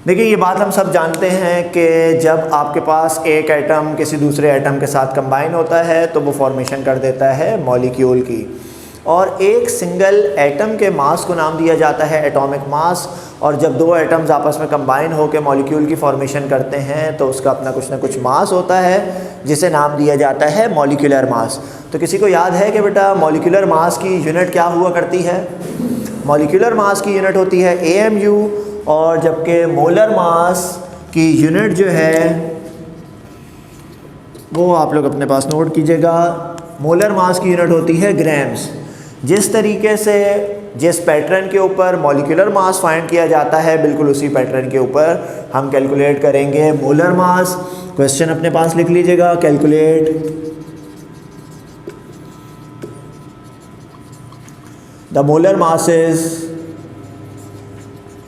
देखिए ये बात हम सब जानते हैं कि जब आपके पास एक एटम किसी दूसरे एटम के साथ कंबाइन होता है तो वो फॉर्मेशन कर देता है मॉलिक्यूल की, और एक सिंगल एटम के मास को नाम दिया जाता है एटॉमिक मास। और जब दो एटम्स आपस में कंबाइन होकर मॉलिक्यूल की फॉर्मेशन करते हैं तो उसका अपना कुछ ना कुछ मास होता है जिसे नाम दिया जाता है मॉलिक्यूलर मास। तो किसी को याद है कि बेटा मॉलिक्यूलर मास की यूनिट क्या हुआ करती है? मॉलिक्यूलर मास की यूनिट होती है AMU, और जबकि मोलर मास की यूनिट जो है वो आप लोग अपने पास नोट कीजिएगा, मोलर मास की यूनिट होती है ग्राम्स। जिस तरीके से जिस पैटर्न के ऊपर मॉलिक्यूलर मास फाइंड किया जाता है बिल्कुल उसी पैटर्न के ऊपर हम कैलकुलेट करेंगे मोलर मास। क्वेश्चन अपने पास लिख लीजिएगा, calculate the molar masses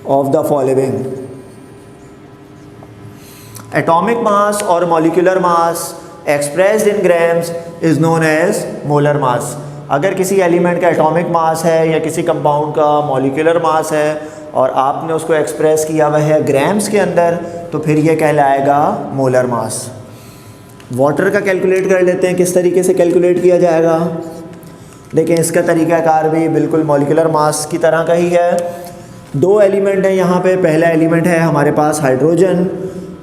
of the following. Atomic mass और molecular mass expressed in grams is known as molar mass. अगर किसी एलिमेंट का एटॉमिक मास है या किसी कंपाउंड का मॉलिक्यूलर मास है और आपने उसको एक्सप्रेस किया हुआ है ग्राम्स के अंदर तो फिर ये कहलाएगा मोलर मास। वाटर का कैलकुलेट कर लेते हैं, किस तरीके से कैलकुलेट किया जाएगा। देखिए इसका तरीक़ाकार भी बिल्कुल मॉलिक्यूलर मास की तरह का ही है। दो एलिमेंट हैं यहाँ पे, पहला एलिमेंट है हमारे पास हाइड्रोजन,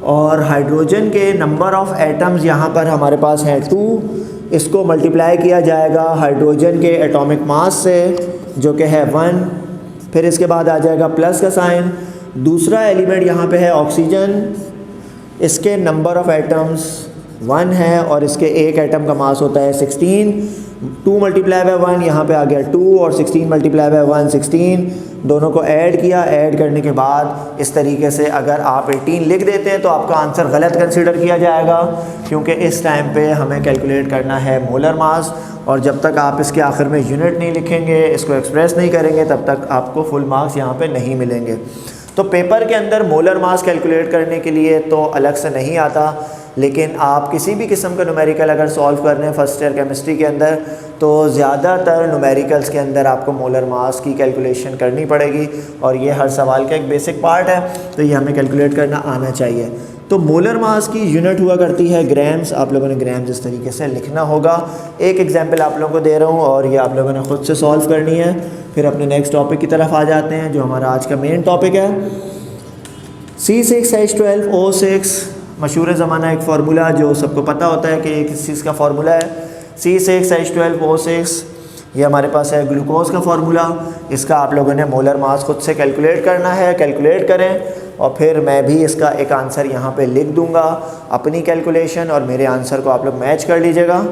और हाइड्रोजन के नंबर ऑफ़ एटम्स यहाँ पर हमारे पास हैं 2। इसको मल्टीप्लाई किया जाएगा हाइड्रोजन के एटॉमिक मास से जो कि है 1, फिर इसके बाद आ जाएगा प्लस का साइन। दूसरा एलिमेंट यहाँ पे है ऑक्सीजन, इसके नंबर ऑफ़ एटम्स 1 है और इसके एक एटम का मास होता है 16। 2 मल्टीप्लाई बाय 1 यहाँ पे आ गया 2, और 16 मल्टीप्लाई बाय 1 16। दोनों को ऐड किया, ऐड करने के बाद इस तरीके से अगर आप 18 लिख देते हैं तो आपका आंसर गलत कंसीडर किया जाएगा, क्योंकि इस टाइम पे हमें कैलकुलेट करना है मोलर मास। और जब तक आप इसके आखिर में यूनिट नहीं लिखेंगे, इसको एक्सप्रेस नहीं करेंगे, तब तक आपको फुल मार्क्स यहाँ पे नहीं मिलेंगे। तो पेपर के अंदर मोलर मास कैलकुलेट करने के लिए तो अलग से नहीं आता, लेकिन आप किसी भी किस्म का न्यूमेरिकल अगर सॉल्व कर रहे हैं फर्स्ट ईयर केमिस्ट्री के अंदर तो ज़्यादातर न्यूमेरिकल्स के अंदर आपको मोलर मास की कैलकुलेशन करनी पड़ेगी, और ये हर सवाल का एक बेसिक पार्ट है, तो ये हमें कैलकुलेट करना आना चाहिए। तो मोलर मास की यूनिट हुआ करती है ग्राम्स। आप लोगों ने ग्राम्स इस तरीके से लिखना होगा। एक एग्जाम्पल आप लोगों को दे रहा हूँ और ये आप लोगों ने ख़ुद से सॉल्व करनी है। फिर अपने नेक्स्ट टॉपिक की तरफ आ जाते हैं जो हमारा आज का मेन टॉपिक है। C6H12O6 मशहूर ज़माना एक फार्मूला जो सबको पता होता है कि किस चीज़ का फार्मूला है। C6H12O6 ये हमारे पास है ग्लूकोज का फार्मूला। इसका आप लोगों ने मोलर मास खुद से कैलकुलेट करना है। कैलकुलेट करें और फिर मैं भी इसका एक आंसर यहाँ पे लिख दूँगा अपनी कैलकुलेशन, और मेरे आंसर को आप लोग मैच कर लीजिएगा।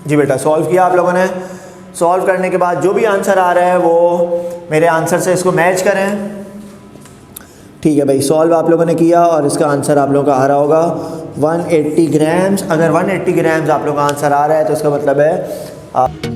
जी बेटा, सॉल्व किया आप लोगों ने। सॉल्व करने के बाद जो भी आंसर आ रहा है वो मेरे आंसर से इसको मैच करें। ठीक है भाई, सॉल्व आप लोगों ने किया और इसका आंसर आप लोगों का आ रहा होगा 180 ग्राम्स। अगर 180 ग्राम्स आप लोगों का आंसर आ रहा है तो इसका मतलब है